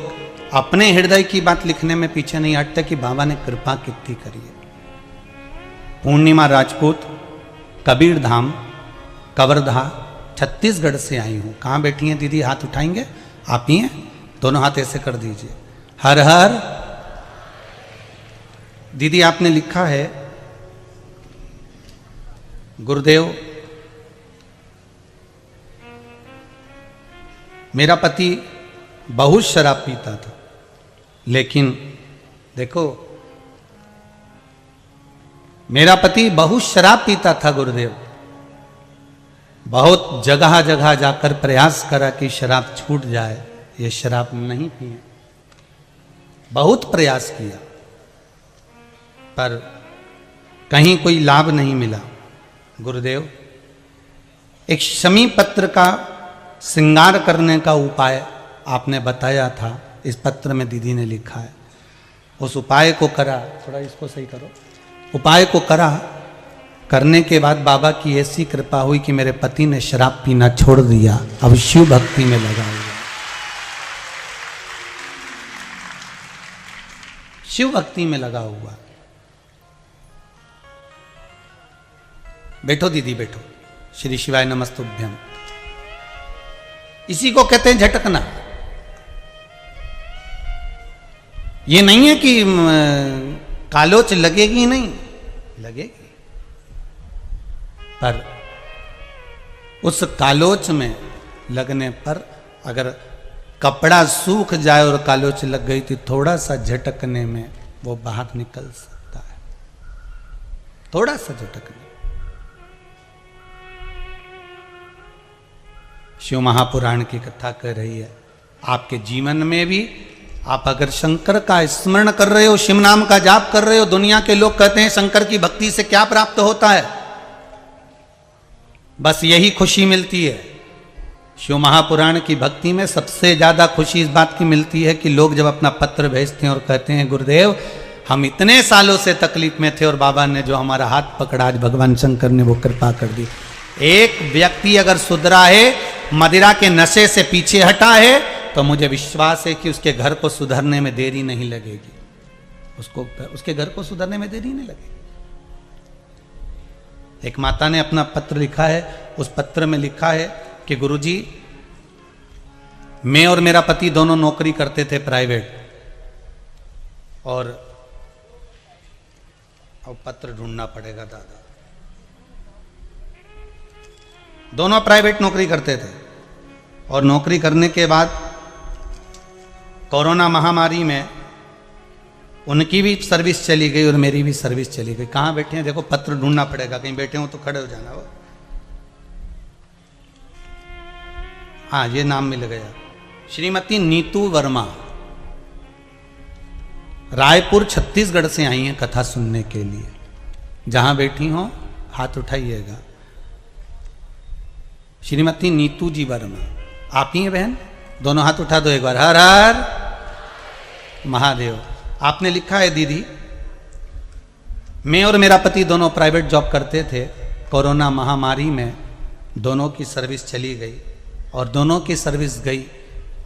अपने हृदय की बात लिखने में पीछे नहीं हटते कि बाबा ने कृपा कितनी करी है। पूर्णिमा राजपूत, कबीर धाम, कवर्धा, छत्तीसगढ़ से आई हूं। कहां बैठी हैं दीदी? हाथ उठाएंगे? आप ही हैं? दोनों हाथ ऐसे कर दीजिए। हर हर। दीदी आपने लिखा है, गुरुदेव मेरा पति बहुत शराब पीता था, लेकिन देखो, मेरा पति बहुत शराब पीता था गुरुदेव। बहुत जगह जगह जाकर प्रयास करा कि शराब छूट जाए, ये शराब नहीं पिए। बहुत प्रयास किया पर कहीं कोई लाभ नहीं मिला। गुरुदेव, एक शमी पत्र का श्रृंगार करने का उपाय आपने बताया था, इस पत्र में दीदी ने लिखा है। उस उपाय को करा, थोड़ा इसको सही करो। उपाय को करा, करने के बाद बाबा की ऐसी कृपा हुई कि मेरे पति ने शराब पीना छोड़ दिया, अब शिव भक्ति में लगा हुआ। शिव भक्ति में लगा हुआ। बैठो दीदी, बैठो। श्री शिवाय नमस्तुभ्यम। इसी को कहते हैं झटकना। ये नहीं है कि कालोच लगेगी, नहीं लगेगी, पर उस कालोच में लगने पर अगर कपड़ा सूख जाए और कालोच लग गई तो थोड़ा सा झटकने में वो बाहर निकल सकता है। थोड़ा सा झटकने। शिव महापुराण की कथा कर रही है। आपके जीवन में भी आप अगर शंकर का स्मरण कर रहे हो, शिव नाम का जाप कर रहे हो, दुनिया के लोग कहते हैं शंकर की भक्ति से क्या प्राप्त होता है? बस यही खुशी मिलती है। शिव महापुराण की भक्ति में सबसे ज्यादा खुशी इस बात की मिलती है कि लोग जब अपना पत्र भेजते हैं और कहते हैं गुरुदेव हम इतने सालों से तकलीफ में थे और बाबा ने जो हमारा हाथ पकड़ा आज भगवान शंकर ने वो कृपा कर दी। एक व्यक्ति अगर सुधरा है, मदिरा के नशे से पीछे हटा है, तो मुझे विश्वास है कि उसके घर को सुधरने में देरी नहीं लगेगी। उसके घर को सुधरने में देरी नहीं लगेगी। एक माता ने अपना पत्र लिखा है, उस पत्र में लिखा है कि गुरुजी मैं और मेरा पति दोनों नौकरी करते थे प्राइवेट, और अब पत्र ढूंढना पड़ेगा दादा, दोनों प्राइवेट नौकरी करते थे और नौकरी करने के बाद कोरोना महामारी में उनकी भी सर्विस चली गई और मेरी भी सर्विस चली गई। कहाँ बैठे हैं देखो, पत्र ढूंढना पड़ेगा, कहीं बैठे हो तो खड़े हो जाना। वो हाँ ये नाम मिल गया, श्रीमती नीतू वर्मा, रायपुर छत्तीसगढ़ से आई हैं कथा सुनने के लिए। जहां बैठी हो हाथ उठाइएगा। श्रीमती नीतू जी वर्मा आप ही हैं बहन? दोनों हाथ उठा दो एक बार। हर हर महादेव। आपने लिखा है दीदी मैं और मेरा पति दोनों प्राइवेट जॉब करते थे, कोरोना महामारी में दोनों की सर्विस चली गई और दोनों की सर्विस गई।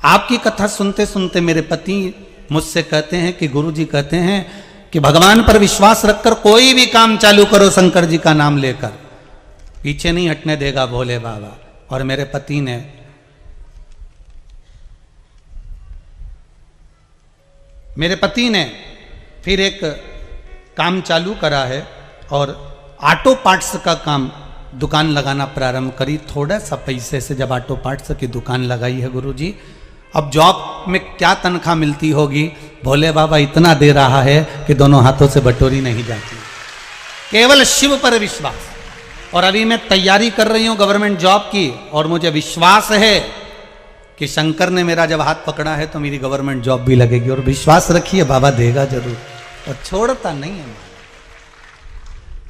आपकी कथा सुनते सुनते मेरे पति मुझसे कहते हैं कि गुरुजी कहते हैं कि भगवान पर विश्वास रखकर कोई भी काम चालू करो शंकर जी का नाम लेकर, पीछे नहीं हटने देगा भोले बाबा। और मेरे पति ने फिर एक काम चालू करा है और ऑटो पार्ट्स का काम दुकान लगाना प्रारंभ करी। थोड़ा सा पैसे से जब ऑटो पार्ट्स की दुकान लगाई है गुरुजी, अब जॉब में क्या तनख्वाह मिलती होगी, भोले बाबा इतना दे रहा है कि दोनों हाथों से बटोरी नहीं जाती। केवल शिव पर विश्वास। और अभी मैं तैयारी कर रही हूं गवर्नमेंट जॉब की, और मुझे विश्वास है कि शंकर ने मेरा जब हाथ पकड़ा है तो मेरी गवर्नमेंट जॉब भी लगेगी। और विश्वास रखिए बाबा देगा जरूर, और छोड़ता नहीं है।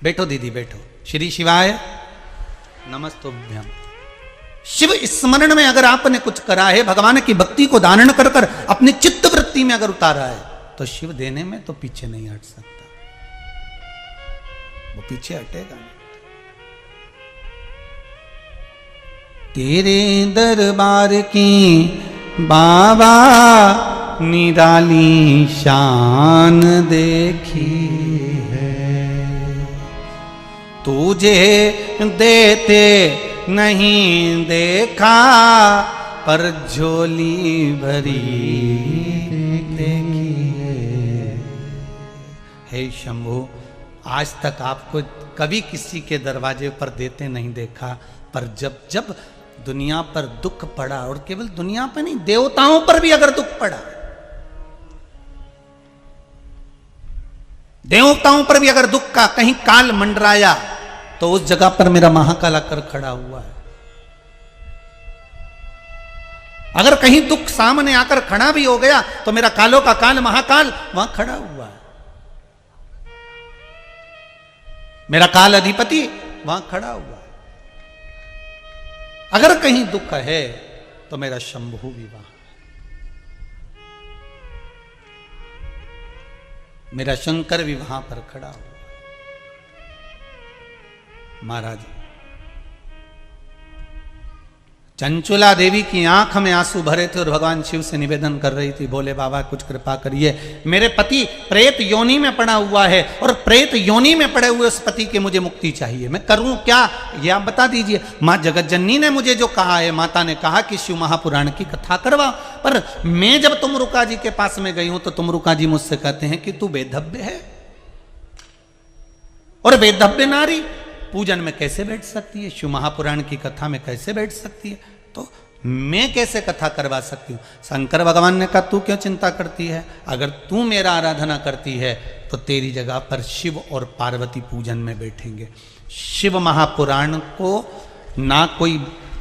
बैठो दीदी बैठो। श्री शिवाय नमस्तुभ्यम। शिव स्मरण में अगर आपने कुछ करा है, भगवान की भक्ति को धारण कर कर अपनी चित्त वृत्ति में अगर उतारा है, तो शिव देने में तो पीछे नहीं हट सकता, वो पीछे हटेगा नहीं। तेरे दरबार की बाबा निराली शान देखी है, तुझे देते नहीं देखा पर झोली भरी देखी है। हे शंभु, आज तक आपको कभी किसी के दरवाजे पर देते नहीं देखा, पर जब जब दुनिया पर दुख पड़ा, और केवल दुनिया पर नहीं देवताओं पर भी अगर दुख पड़ा, देवताओं पर भी अगर दुख का कहीं काल मंडराया, तो उस जगह पर मेरा महाकाल आकर खड़ा हुआ है। अगर कहीं दुख सामने आकर खड़ा भी हो गया तो मेरा कालों का काल महाकाल वहां खड़ा हुआ है। मेरा काल अधिपति वहां खड़ा हुआ है। अगर कहीं दुख है तो मेरा शंभु भी वहां, मेरा शंकर भी वहां पर खड़ा हुआ। महाराज चंचुला देवी की आंख में आंसू भरे थे और भगवान शिव से निवेदन कर रही थी, भोले बाबा कुछ कृपा करिए, मेरे पति प्रेत योनि में पड़ा हुआ है और प्रेत योनि में पड़े हुए उस पति के मुझे मुक्ति चाहिए, मैं करूं क्या, ये आप बता दीजिए। माँ जगत जननी ने मुझे जो कहा है, माता ने कहा कि शिव महापुराण की कथा करवा, पर मैं जब तुमरुका जी के पास में गई हूं तो तुमरुका जी मुझसे कहते हैं कि तू वेदव्य है, और वेदव्य नारी पूजन में कैसे बैठ सकती है, शिव महापुराण की कथा में कैसे बैठ सकती है, तो मैं कैसे कथा करवा सकती हूँ। शंकर भगवान ने कहा तू क्यों चिंता करती है, अगर तू मेरा आराधना करती है तो तेरी जगह पर शिव और पार्वती पूजन में बैठेंगे। शिव महापुराण को ना कोई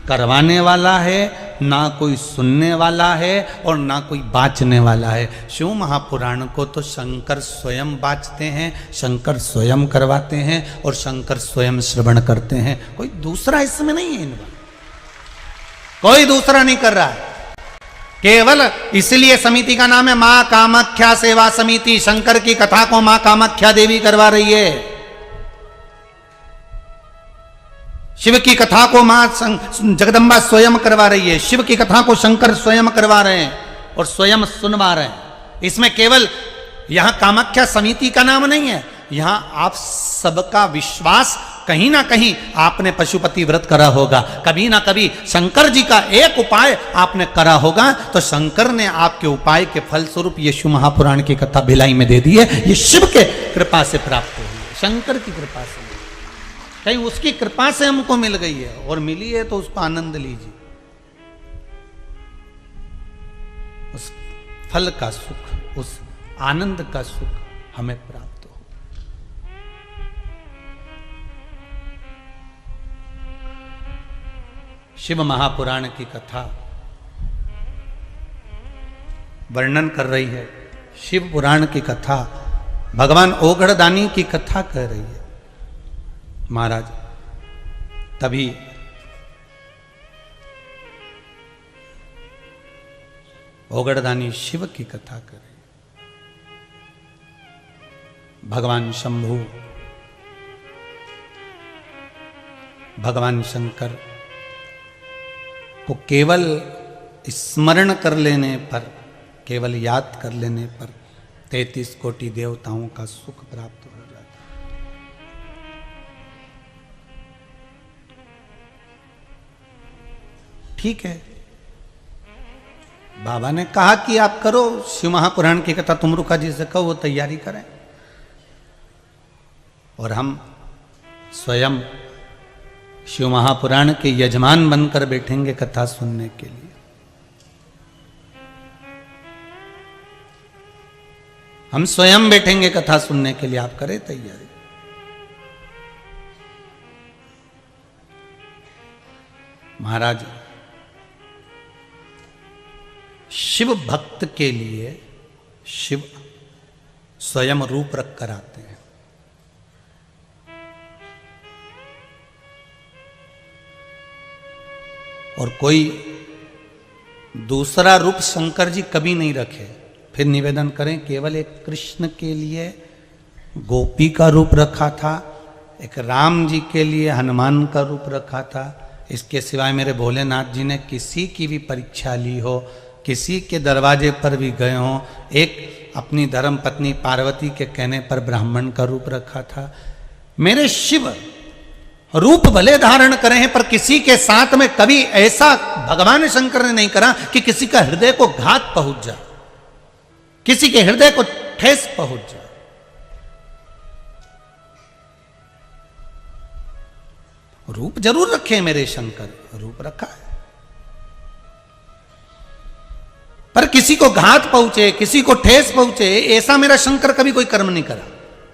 करवाने वाला है, ना कोई सुनने वाला है, और ना कोई बाचने वाला है। शिव महापुराण को तो शंकर स्वयं बाचते हैं, शंकर स्वयं करवाते हैं, और शंकर स्वयं श्रवण करते हैं, कोई दूसरा इसमें नहीं है इनका। कोई दूसरा नहीं कर रहा है। केवल इसलिए समिति का नाम है मां कामाख्या सेवा समिति। शंकर की कथा को मां कामाख्या देवी करवा रही है, शिव की कथा को मां जगदम्बा स्वयं करवा रही है, शिव की कथा को शंकर स्वयं करवा रहे हैं और स्वयं सुनवा रहे हैं। इसमें केवल यहां कामाख्या समिति का नाम नहीं है, यहां आप सबका विश्वास, कहीं ना कहीं आपने पशुपति व्रत करा होगा, कभी ना कभी शंकर जी का एक उपाय आपने करा होगा, तो शंकर ने आपके उपाय के फलस्वरूप ये शिव महापुराण की कथा भिलाई में दे दी है। ये शिव के कृपा से प्राप्त हुई है, शंकर की कृपा से, कहीं उसकी कृपा से हमको मिल गई है, और मिली है तो उसका आनंद लीजिए, उस फल का सुख, उस आनंद का सुख हमें प्राप्त हो। शिव महापुराण की कथा वर्णन कर रही है, शिव पुराण की कथा भगवान ओगढ़दानी की कथा कह रही है। महाराज तभी ओगढ़दानी शिव की कथा करे, भगवान शंभु, भगवान शंकर को केवल स्मरण कर लेने पर, केवल याद कर लेने पर 33 कोटि देवताओं का सुख प्राप्त हो जाता है। ठीक है, बाबा ने कहा कि आप करो शिव महापुराण की कथा, तुम रुका जी से कहो वो तैयारी करें, और हम स्वयं शिव महापुराण के यजमान बनकर बैठेंगे कथा सुनने के लिए। हम स्वयं बैठेंगे कथा सुनने के लिए, आप करें तैयारी। महाराज शिव भक्त के लिए शिव स्वयं रूप रख कर आते हैं। और कोई दूसरा रूप शंकर जी कभी नहीं रखे। फिर निवेदन करें, केवल एक कृष्ण के लिए गोपी का रूप रखा था, एक राम जी के लिए हनुमान का रूप रखा था। इसके सिवाय मेरे भोलेनाथ जी ने किसी की भी परीक्षा ली हो, किसी के दरवाजे पर भी गए हों, एक अपनी धर्म पत्नी पार्वती के कहने पर ब्राह्मण का रूप रखा था। मेरे शिव रूप भले धारण करे हैं, पर किसी के साथ में कभी ऐसा भगवान शंकर ने नहीं करा कि किसी का हृदय को घात पहुंच जाए, किसी के हृदय को ठेस पहुंच जाए। रूप जरूर रखे मेरे शंकर, रूप रखा है, पर किसी को घात पहुंचे, किसी को ठेस पहुंचे, ऐसा मेरा शंकर कभी कोई कर्म नहीं करा।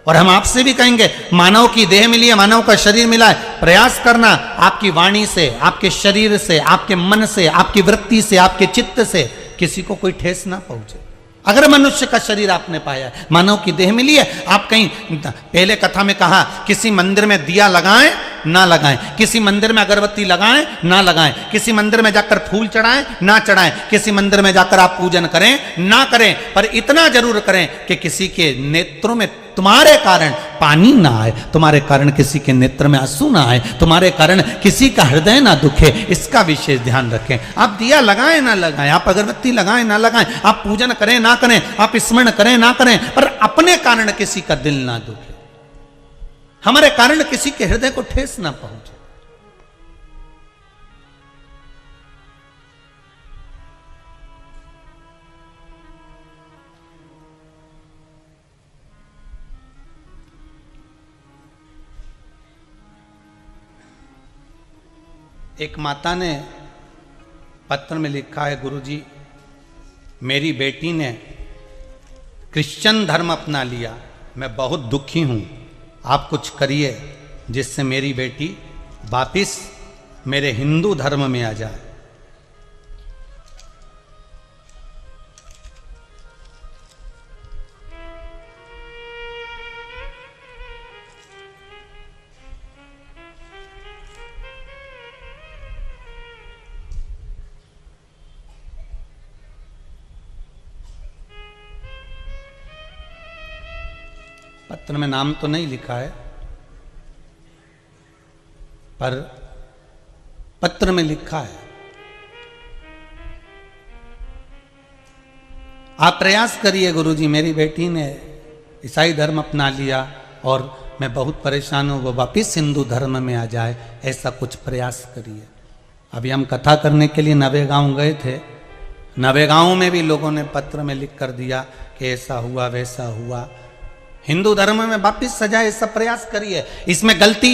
और हम आपसे भी कहेंगे, मानव की देह मिली है, मानव का शरीर मिला है, प्रयास करना आपकी वाणी से, आपके शरीर से, आपके मन से, आपकी वृत्ति से, आपके चित्त से किसी को कोई ठेस ना पहुंचे। अगर मनुष्य का शरीर आपने पाया है, मानव की देह मिली है, आप कहीं पहले कथा में कहा, किसी मंदिर में दिया लगाएं ना लगाएं, किसी मंदिर में अगरबत्ती लगाएं ना लगाएं, किसी मंदिर में जाकर फूल चढ़ाएं ना चढ़ाएं, किसी मंदिर में जाकर आप पूजन करें ना करें, पर इतना जरूर करें कि किसी के नेत्रों में तुम्हारे कारण पानी ना आए, तुम्हारे कारण किसी के नेत्र में आंसू ना आए, तुम्हारे कारण किसी का हृदय ना दुखे, इसका विशेष ध्यान रखें। आप दिया लगाएं ना लगाएं, आप अगरबत्ती लगाएं ना लगाएं, आप पूजन करें ना करें, आप स्मरण करें ना करें, पर अपने कारण किसी का दिल ना दुखे, हमारे कारण किसी के हृदय को ठेस ना पहुंचे। एक माता ने पत्र में लिखा है, गुरुजी मेरी बेटी ने क्रिश्चियन धर्म अपना लिया, मैं बहुत दुखी हूँ, आप कुछ करिए जिससे मेरी बेटी वापिस मेरे हिंदू धर्म में आ जाए। पत्र में नाम तो नहीं लिखा है, पर पत्र में लिखा है, आप प्रयास करिए गुरुजी, मेरी बेटी ने ईसाई धर्म अपना लिया और मैं बहुत परेशान हूँ, वो वापिस हिंदू धर्म में आ जाए, ऐसा कुछ प्रयास करिए। अभी हम कथा करने के लिए नवेगांव गए थे, नवेगांव में भी लोगों ने पत्र में लिख कर दिया कि ऐसा हुआ वैसा हुआ, हिंदू धर्म में वापिस सजाए, ऐसा प्रयास करिए। इसमें गलती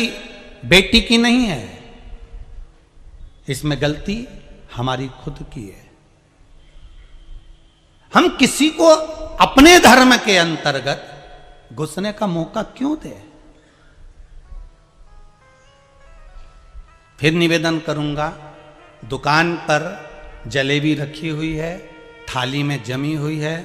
बेटी की नहीं है, इसमें गलती हमारी खुद की है। हम किसी को अपने धर्म के अंतर्गत घुसने का मौका क्यों दे। फिर निवेदन करूंगा, दुकान पर जलेबी रखी हुई है, थाली में जमी हुई है,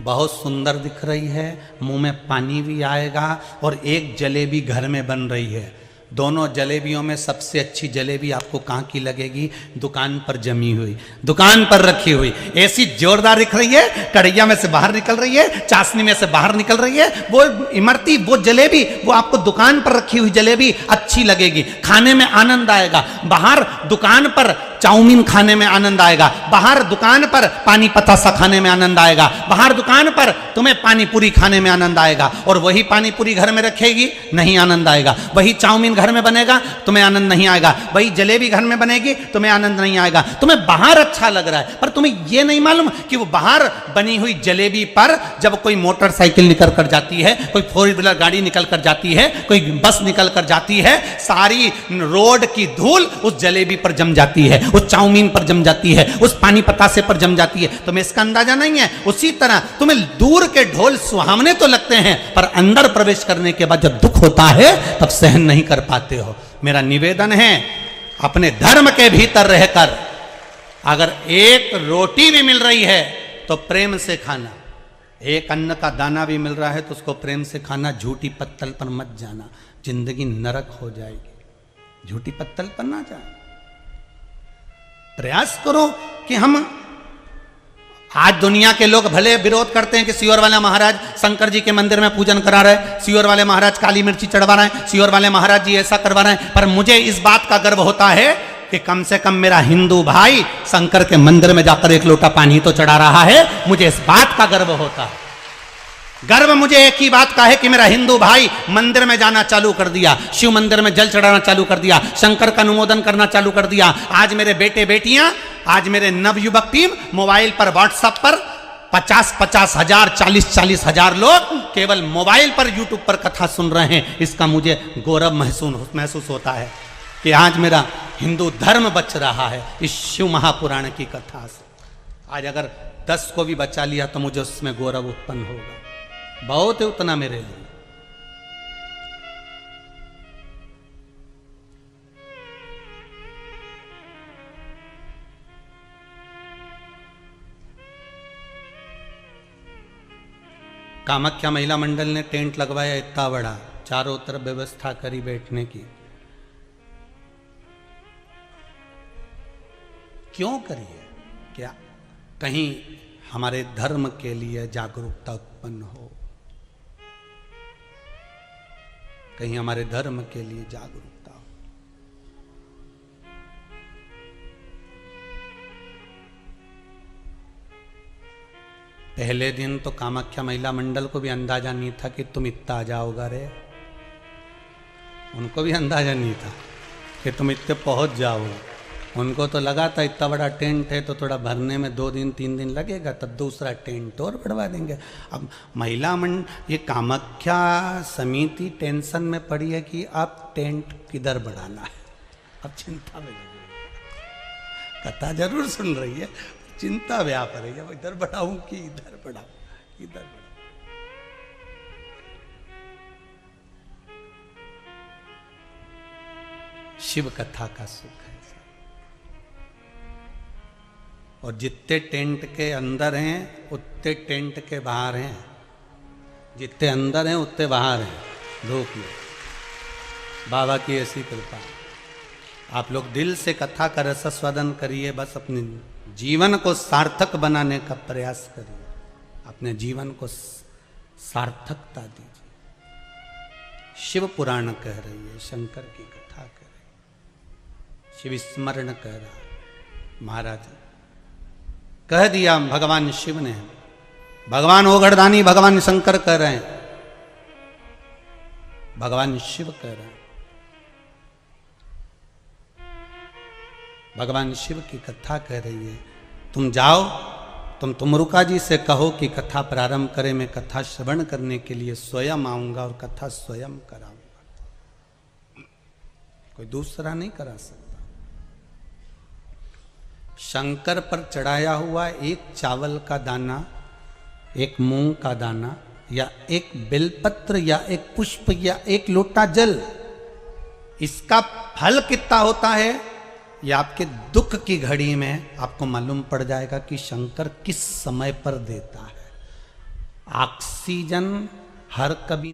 बहुत सुंदर दिख रही है, मुंह में पानी भी आएगा, और एक जलेबी घर में बन रही है। दोनों जलेबियों में सबसे अच्छी जलेबी आपको कहाँ की लगेगी? दुकान पर जमी हुई, दुकान पर रखी हुई, ऐसी जोरदार दिख रही है, कढ़ैया में से बाहर निकल रही है, चाशनी में से बाहर निकल रही है, वो इमरती, वो जलेबी, वो आपको दुकान पर रखी हुई जलेबी अच्छी लगेगी, खाने में आनंद आएगा। बाहर दुकान पर चाउमीन खाने में आनंद आएगा, बाहर दुकान पर पानी पतासा खाने में आनंद आएगा, बाहर दुकान पर तुम्हें पानी पूरी खाने में आनंद आएगा, और वही पानी पूरी घर में रखेगी, नहीं आनंद आएगा। वही चाउमीन घर में बनेगा, तुम्हें आनंद नहीं आएगा। वही जलेबी घर में बनेगी, तुम्हें आनंद नहीं आएगा। तुम्हें बाहर अच्छा लग रहा है, पर तुम्हें यह नहीं मालूम कि वो बाहर बनी हुई जलेबी पर जब कोई मोटरसाइकिल निकल कर जाती है, कोई 4 व्हीलर गाड़ी निकल कर जाती है, कोई बस निकल कर जाती है, सारी रोड की धूल उस जलेबी पर जम जाती है, उस चाउमीन पर जम जाती है, उस पानी पतासे पर जम जाती है। तुम्हें इसका अंदाजा नहीं है। उसी तरह तुम्हें दूर के ढोल सुहावने तो लगते हैं, पर अंदर प्रवेश करने के बाद जब दुख होता है तब सहन नहीं कर पाते हो। मेरा निवेदन है, अपने धर्म के भीतर रहकर अगर एक रोटी भी मिल रही है तो प्रेम से खाना, एक अन्न का दाना भी मिल रहा है तो उसको प्रेम से खाना, झूठी पत्तल पर मत जाना, जिंदगी नरक हो जाएगी। झूठी पत्तल पर ना जाना। प्रयास करो कि हम, आज दुनिया के लोग भले विरोध करते हैं कि सियोर वाले महाराज शंकर जी के मंदिर में पूजन करा रहे, सियोर वाले महाराज काली मिर्ची चढ़वा रहे हैं, सियोर वाले महाराज जी ऐसा करवा रहे हैं, पर मुझे इस बात का गर्व होता है कि कम से कम मेरा हिंदू भाई शंकर के मंदिर में जाकर एक लोटा पानी तो चढ़ा रहा है। मुझे इस बात का गर्व होता है। गर्व मुझे एक ही बात का है कि मेरा हिंदू भाई मंदिर में जाना चालू कर दिया, शिव मंदिर में जल चढ़ाना चालू कर दिया, शंकर का अनुमोदन करना चालू कर दिया। आज मेरे बेटे बेटियां, आज मेरे नवयुवक टीम मोबाइल पर, व्हाट्सएप पर 50-50 हजार, 40-40 हजार लोग केवल मोबाइल पर, यूट्यूब पर कथा सुन रहे हैं। इसका मुझे गौरव महसूस होता है कि आज मेरा हिंदू धर्म बच रहा है इस शिव महापुराण की कथा से। आज अगर 10 को भी बचा लिया तो मुझे उसमें गौरव उत्पन्न होगा, बहुत है उतना मेरे लिए। कामाख्या महिला मंडल ने टेंट लगवाया इतना बड़ा, चारों तरफ व्यवस्था करी बैठने की। क्यों करी है? क्या कहीं हमारे धर्म के लिए जागरूकता उत्पन्न हो, कहीं हमारे धर्म के लिए जागरूकता हो। पहले दिन तो कामाख्या महिला मंडल को भी अंदाजा नहीं था कि तुम इतना आ जाओगा रे, उनको भी अंदाजा नहीं था कि तुम इतने पहुंच जाओगे। उनको तो लगा था इतना बड़ा टेंट है तो थोड़ा भरने में 2 दिन 3 दिन लगेगा, तब दूसरा टेंट और बढ़वा देंगे। अब महिला मंडल, ये कामाख्या समिति टेंशन में पड़ी है कि अब टेंट किधर बढ़ाना है। अब चिंता में लगी, कथा जरूर सुन रही है, चिंता व्याप रही है, इधर बढ़ाऊं कि इधर बढ़ाऊं, इधर बढ़ाऊं। शिव कथा का सुख है। और जितने टेंट के अंदर हैं उतने टेंट के बाहर हैं, जितने अंदर हैं उतने बाहर हैं। धूप में बाबा की ऐसी कृपा। आप लोग दिल से कथा का रसास्वादन करिए, बस अपने जीवन को सार्थक बनाने का प्रयास करिए, अपने जीवन को सार्थकता दीजिए। शिव पुराण कह रही है, शंकर की कथा कह रही है, शिव स्मरण कह रहा है। महाराज कह दिया भगवान शिव ने, भगवान ओगड़दानी भगवान शंकर कह रहे हैं, भगवान शिव कह रहे हैं, भगवान शिव की कथा कह रही है। तुम जाओ, तुम तुमरुका जी से कहो कि कथा प्रारंभ करें, मैं कथा श्रवण करने के लिए स्वयं आऊंगा और कथा स्वयं कराऊंगा, कोई दूसरा नहीं करा सकता। शंकर पर चढ़ाया हुआ एक चावल का दाना, एक मूंग का दाना, या एक बेलपत्र, या एक पुष्प, या एक लोटा जल, इसका फल कितना होता है ये आपके दुख की घड़ी में आपको मालूम पड़ जाएगा कि शंकर किस समय पर देता है। ऑक्सीजन हर कभी